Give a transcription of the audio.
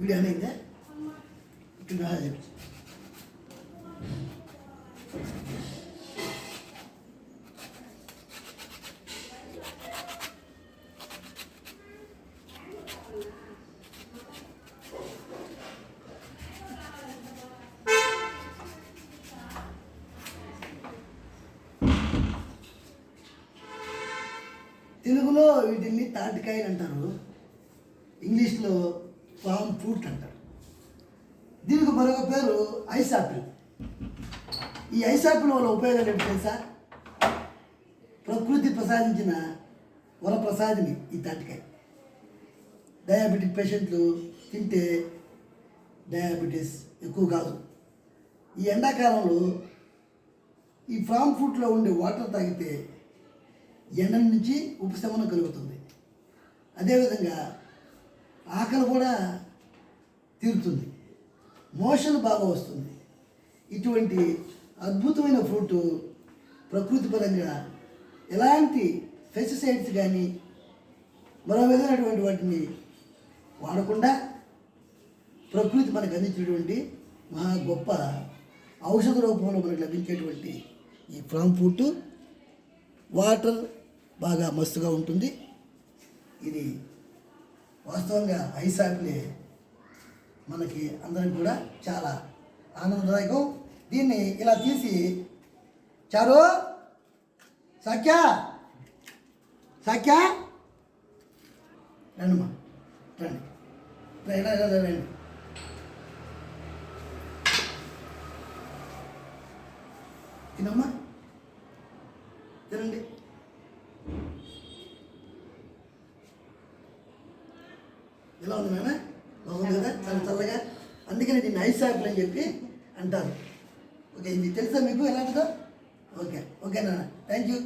Video అనేది ఇక్కడ తెలుగులో వీటిని తాటికాయలు అంటారు, ఇంగ్లీష్లో పామ్ ఫ్రూట్ అంటారు. దీనికి మరొక పేరు ఐస్ ఆపిల్. ఈ ఐస్ ఆపిల్ వల్ల ఉపయోగాలు ఏంటి తెలుసా? ప్రకృతి ప్రసాదించిన వరప్రసాదిని ఈ తాటికాయ. డయాబెటిక్ పేషెంట్లు తింటే డయాబెటీస్ ఎక్కువ కాదు. ఈ ఎండాకాలంలో ఈ పామ్ ఫ్రూట్లో ఉండే వాటర్ తాగితే ఎండ నుంచి ఉపశమనం కలుగుతుంది. అదేవిధంగా ఆకలి కూడా తీరుతుంది, మోషన్ బాగా వస్తుంది. ఇటువంటి అద్భుతమైన ఫ్రూట్ ప్రకృతి పరంగా ఎలాంటి పెస్టిసైడ్స్ కానీ మరో విధమైనటువంటి వాటిని వాడకుండా ప్రకృతి మనకు అందించినటువంటి మహా గొప్ప ఔషధ రూపంలో మనకు లభించేటువంటి ఈ పామ్ ఫ్రూట్ వాటర్ బాగా మస్తుగా ఉంటుంది. ఇది వాస్తవంగా ఐస్ ఆపిలే మనకి అందరికి కూడా చాలా ఆనందదాయకం. దీన్ని ఇలా తీసి చారు సాక్యా సాక్యా రండిమ్మా రండి రండి. తినమ్మా తినండి. ఎలా ఉంది నాన్న? బాగుంది కదా, చాలా చల్లగా. అందుకని దీన్ని ఐస్ ఆపిల్ అని చెప్పి అంటారు. ఓకే, ఇది తెలుసా మీకు ఎలాంటిదో? ఓకే నాన్న, థ్యాంక్ యూ.